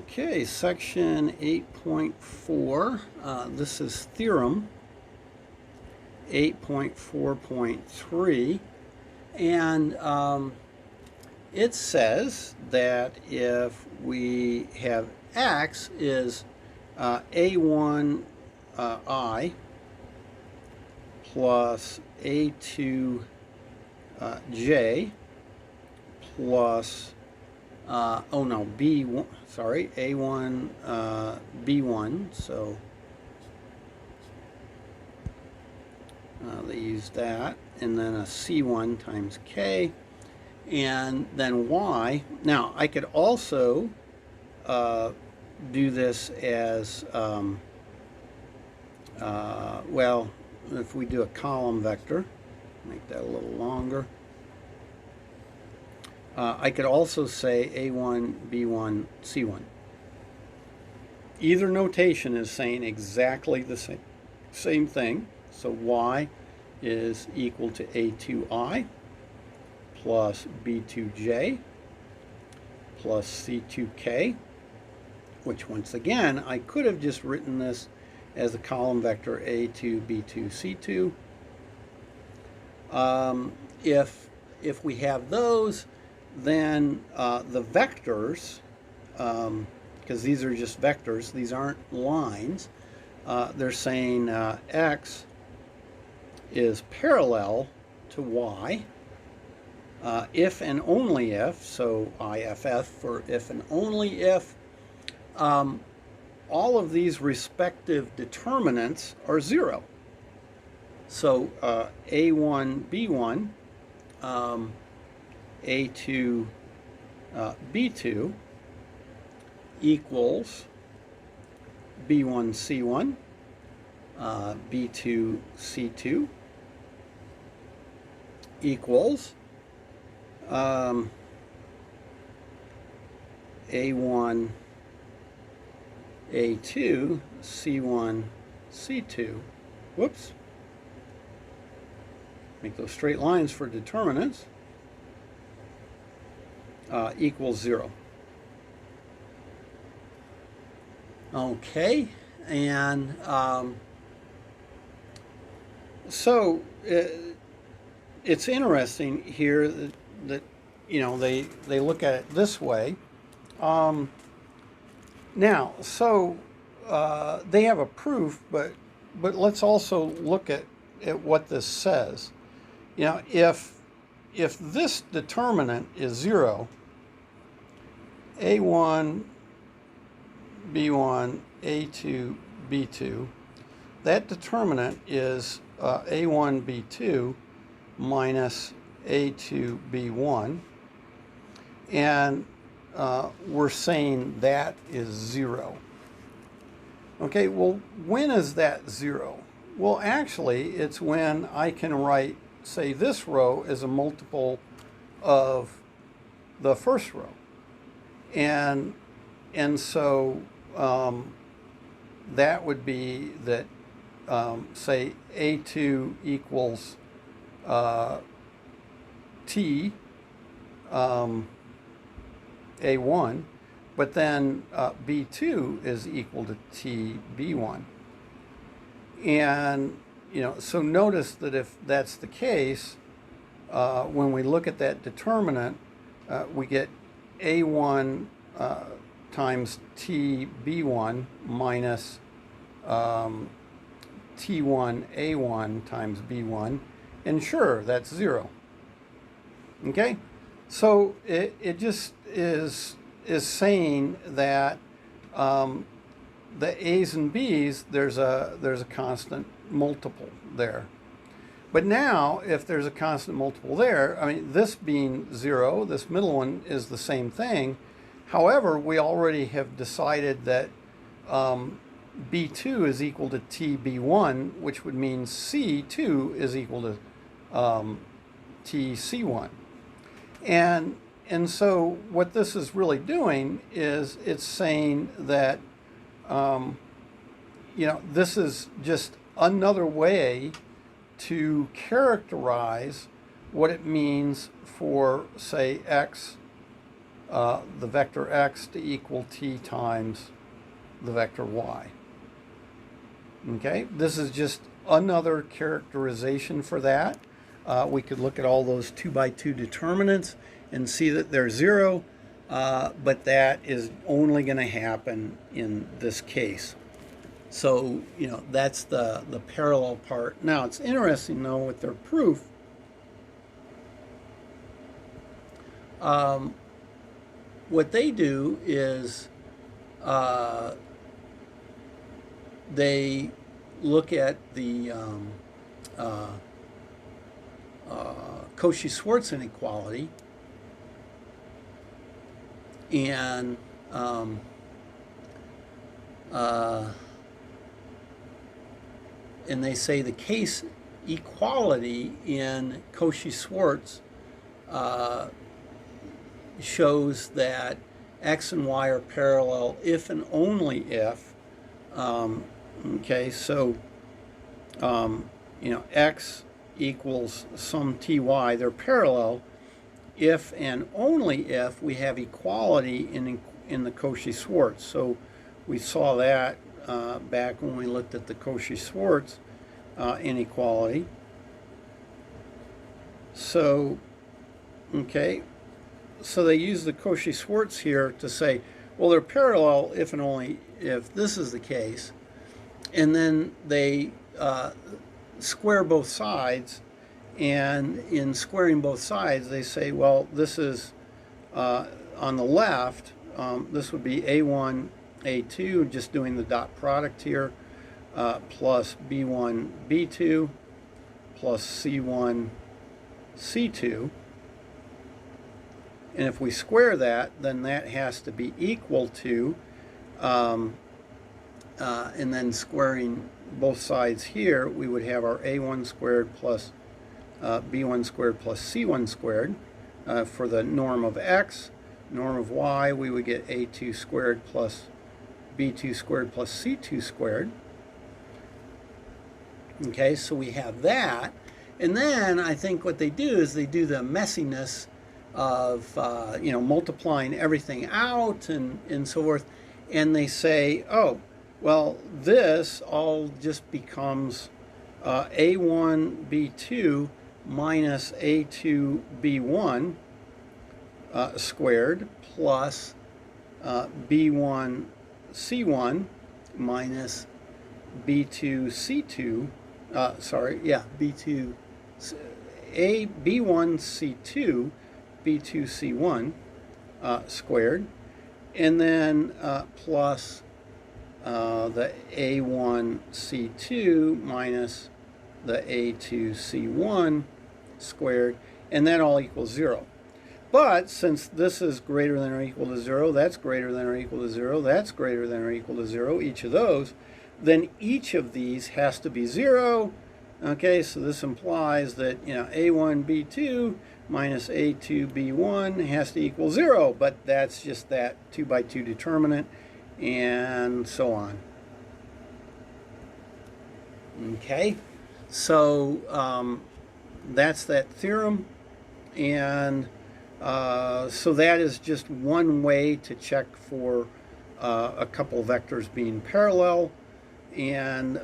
Okay, section 8.4. This is theorem 8.4.3. And it says that if we have x is a1 I plus a2 j plus B1, sorry, A1 B1, so they use that, and then a C1 times K, and then Y. Now, I could also do this as, well, if we do a column vector, make that a little longer. I could also say A1, B1, C1. Either notation is saying exactly the same thing. So Y is equal to A2I plus B2J plus C2K, which once again, I could have just written this as a column vector A2, B2, C2. If we have those, then the vectors, because these are just vectors, these aren't lines, they're saying x is parallel to y if and only if, so IFF for if and only if, all of these respective determinants are 0. So A1, B1, A2, B2 equals B1, C1, B2, C2 equals A1, A2, C1, C2. Whoops. Make those straight lines for determinants. Equals 0. Okay, and so it's interesting here that you know they look at it this way. Now, so they have a proof, but let's also look at what this says. You know, if this determinant is 0, A1, B1, A2, B2, that determinant is A1, B2 minus A2, B1, and we're saying that is 0. Okay, well, when is that 0? Well, actually, it's when I can write, say, this row as a multiple of the first row. And so that would be that, say, A2 equals T A1, but then B2 is equal to T B1. And, you know, so notice that if that's the case, when we look at that determinant, we get A1 times T B1 minus T1 A1 times B1, and sure, that's 0. Okay, so it just is saying that the A's and B's, there's a constant multiple there. But now, if there's a constant multiple there, I mean, this being 0, this middle one is the same thing. However, we already have decided that B2 is equal to TB1, which would mean C2 is equal to TC1. And so what this is really doing is it's saying that, you know, this is just another way to characterize what it means for, say, x the vector x to equal t times the vector y. Okay, this is just another characterization for that. We could look at all those 2 by 2 determinants and see that they're 0, but that is only going to happen in this case. So, that's the parallel part. Now, it's interesting, though, with their proof. What they do is they look at the Cauchy-Schwarz inequality, and they say the case equality in Cauchy-Schwarz shows that x and y are parallel if and only if. Okay, so x equals some ty, they're parallel if and only if we have equality in the Cauchy-Schwarz. So we saw that back when we looked at the Cauchy-Schwarz inequality. So, okay, so they use the Cauchy-Schwarz here to say, well, they're parallel if and only if this is the case. And then they square both sides, and in squaring both sides, they say, well, this is on the left, this would be A1, A2, just doing the dot product here, plus B1, B2, plus C1, C2. And if we square that, then that has to be equal to, and then squaring both sides here, we would have our A1 squared plus B1 squared plus C1 squared. For the norm of x, norm of y, we would get A2 squared plus B2 squared plus C2 squared. Okay, so we have that. And then I think what they do is they do the messiness of multiplying everything out and so forth, and they say, oh, well, this all just becomes A1 B2 minus A2 B1 squared plus B1 C1 minus B2 C2 B2 B1 C2 B2 C1 squared, and then plus the A1 C2 minus the A2 C1 squared, and that all equals 0. But since this is greater than or equal to 0, that's greater than or equal to 0, that's greater than or equal to 0, each of those, then each of these has to be 0. Okay, so this implies that A1 B2 minus A2 B1 has to equal 0, but that's just that 2 by 2 determinant, and so on. Okay, so that's that theorem, and so that is just one way to check for a couple vectors being parallel, and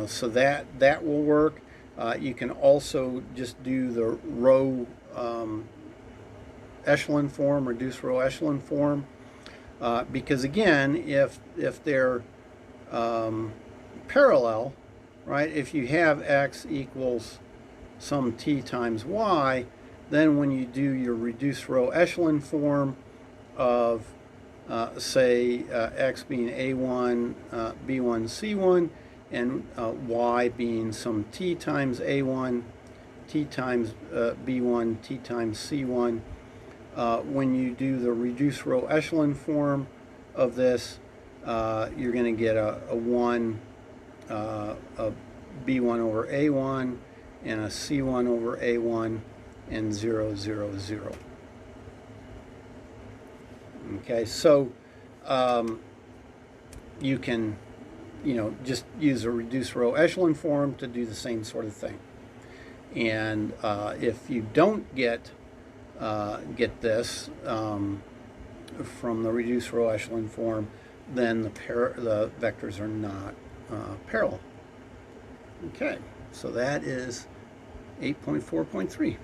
so that will work. You can also just do the row echelon form, reduced row echelon form, because again, if they're parallel, right? If you have x equals some t times y, then when you do your reduced row echelon form of say x being a1, b1, c1, and y being some t times a1, t times b1, t times c1, when you do the reduced row echelon form of this, you're going to get a 1, a b1 over a1, and a c1 over a1, and 0, 0, 0. Okay, so you can just use a reduced row echelon form to do the same sort of thing. And if you don't get get this from the reduced row echelon form, then the vectors are not parallel. Okay, so that is 8.4.3.